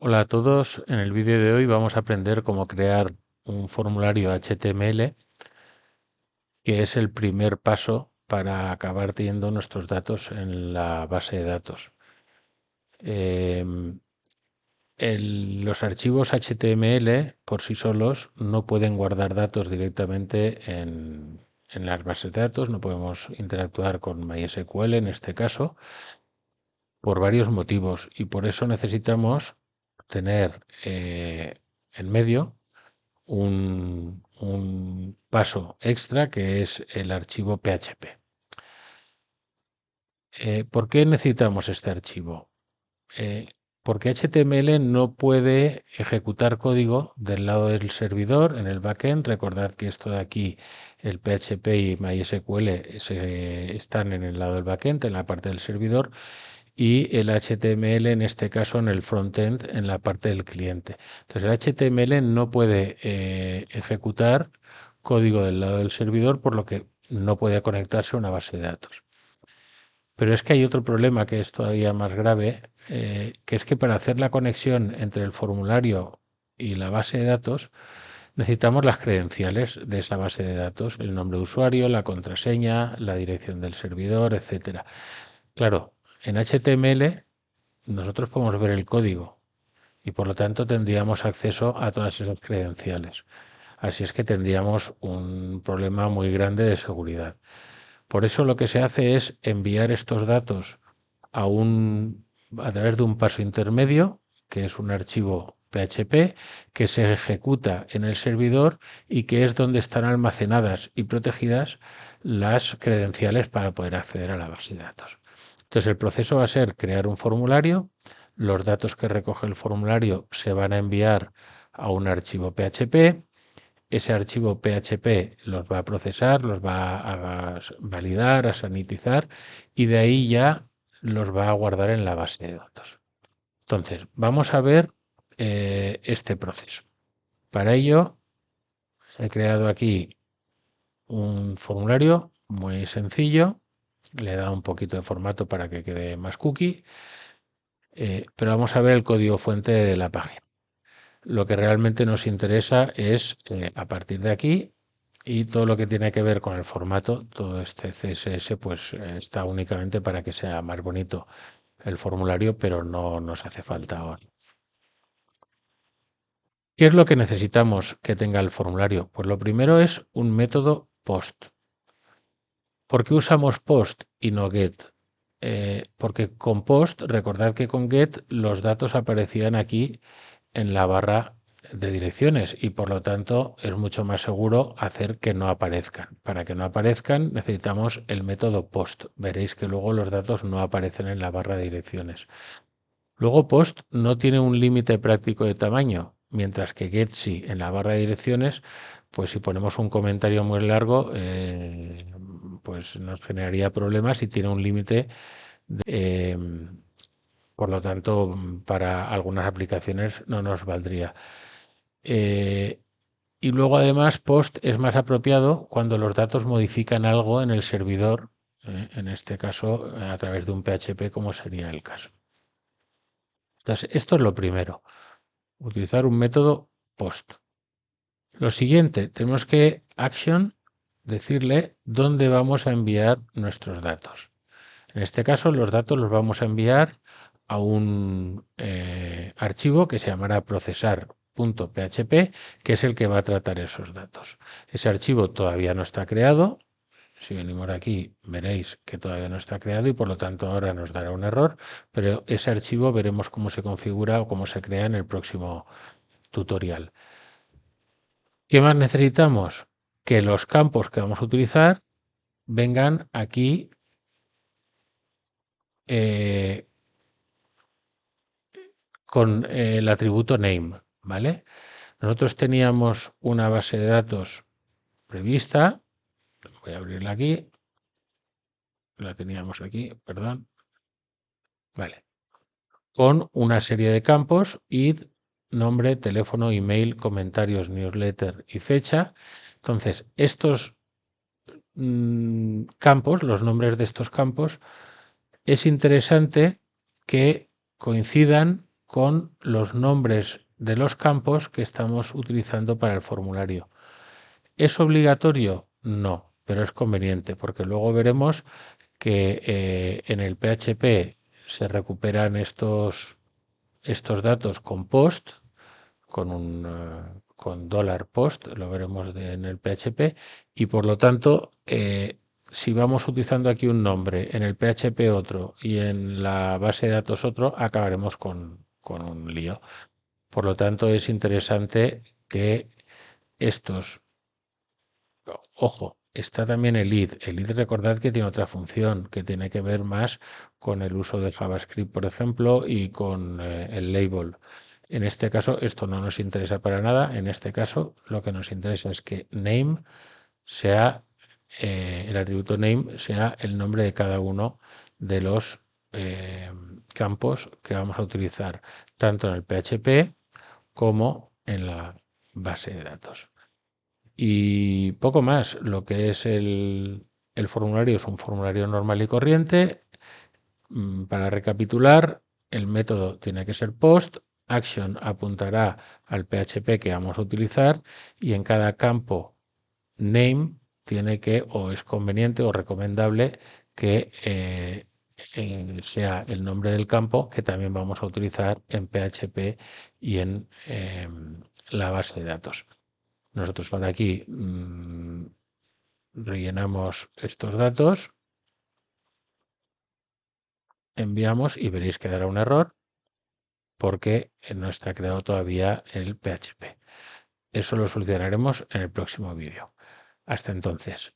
Hola a todos, en el vídeo de hoy vamos a aprender cómo crear un formulario HTML, que es el primer paso para acabar teniendo nuestros datos en la base de datos. Em, los archivos HTML por sí solos no pueden guardar datos directamente en las bases de datos, no podemos interactuar con MySQL en este caso, por varios motivos, y por eso necesitamos tener en medio un paso extra que es el archivo PHP. ¿Por qué necesitamos este archivo? Eh, Porque HTML no puede ejecutar código del lado del servidor en el backend. Recordad que esto de aquí, el PHP y MySQL, están en el lado del backend, en la parte del servidor, y el HTML en este caso en el frontend, en la parte del cliente. Entonces el HTML no puede ejecutar código del lado del servidor, por lo que no puede conectarse a una base de datos. Pero es que hay otro problema que es todavía más grave, que es que para hacer la conexión entre el formulario y la base de datos necesitamos las credenciales de esa base de datos, el nombre de usuario, la contraseña, la dirección del servidor, etcétera. Claro, en HTML nosotros podemos ver el código y por lo tanto tendríamos acceso a todas esas credenciales. Así es que tendríamos un problema muy grande de seguridad. Por eso lo que se hace es enviar estos datos a través de un paso intermedio, que es un archivo PHP, que se ejecuta en el servidor y que es donde están almacenadas y protegidas las credenciales para poder acceder a la base de datos. Entonces el proceso va a ser crear un formulario, los datos que recoge el formulario se van a enviar a un archivo PHP, ese archivo PHP los va a procesar, los va a validar, a sanitizar y de ahí ya los va a guardar en la base de datos. Entonces, vamos a ver este proceso. Para ello, he creado aquí un formulario muy sencillo, le he dado un poquito de formato para que quede más cookie, pero vamos a ver el código fuente de la página. Lo que realmente nos interesa es a partir de aquí y todo lo que tiene que ver con el formato, todo este CSS pues está únicamente para que sea más bonito el formulario, pero no nos hace falta ahora. ¿Qué es lo que necesitamos que tenga el formulario? Pues lo primero es un método post. ¿Por qué usamos post y no get? Porque con post, recordad que con get los datos aparecían aquí en la barra de direcciones y por lo tanto es mucho más seguro hacer que no aparezcan. Para que no aparezcan necesitamos el método post. Veréis que luego los datos no aparecen en la barra de direcciones. Luego post no tiene un límite práctico de tamaño, mientras que get sí. En la barra de direcciones, pues si ponemos un comentario muy largo, pues nos generaría problemas y tiene un límite. eh, por lo tanto, para algunas aplicaciones no nos valdría. Eh, y luego además post es más apropiado cuando los datos modifican algo en el servidor, en este caso a través de un PHP como sería el caso. Entonces, esto es lo primero, utilizar un método post. Lo siguiente, tenemos que action, decirle dónde vamos a enviar nuestros datos. En este caso, los datos los vamos a enviar a un archivo que se llamará procesar.php, que es el que va a tratar esos datos. Ese archivo todavía no está creado. Si venimos aquí, veréis que todavía no está creado y por lo tanto ahora nos dará un error, pero ese archivo veremos cómo se configura o cómo se crea en el próximo tutorial. ¿Qué más necesitamos? Que los campos que vamos a utilizar vengan aquí con el atributo name, ¿vale? Nosotros teníamos una base de datos prevista, voy a abrirla aquí, la teníamos aquí, perdón, vale, con una serie de campos, id, nombre, teléfono, email, comentarios, newsletter y fecha. Entonces, estos campos, los nombres de estos campos, es interesante que coincidan con los nombres de los campos que estamos utilizando para el formulario. ¿Es obligatorio? No, pero es conveniente porque luego veremos que en el PHP se recuperan estos datos con post, con $post, lo veremos en el PHP, y por lo tanto, si vamos utilizando aquí un nombre, en el PHP otro y en la base de datos otro, acabaremos con un lío. Por lo tanto, es interesante que estos, ojo, está también el id. El id, recordad que tiene otra función que tiene que ver más con el uso de JavaScript, por ejemplo, y con el label. En este caso, esto no nos interesa para nada. En este caso, lo que nos interesa es que name sea, el atributo name sea el nombre de cada uno de los campos que vamos a utilizar, tanto en el PHP como en la base de datos. Y poco más, lo que es el formulario es un formulario normal y corriente. Para recapitular, el método tiene que ser post, action apuntará al PHP que vamos a utilizar y en cada campo name tiene que, o es conveniente o recomendable que sea el nombre del campo que también vamos a utilizar en PHP y en la base de datos. Nosotros ahora aquí rellenamos estos datos, enviamos y veréis que dará un error porque no está creado todavía el PHP. Eso lo solucionaremos en el próximo vídeo. Hasta entonces.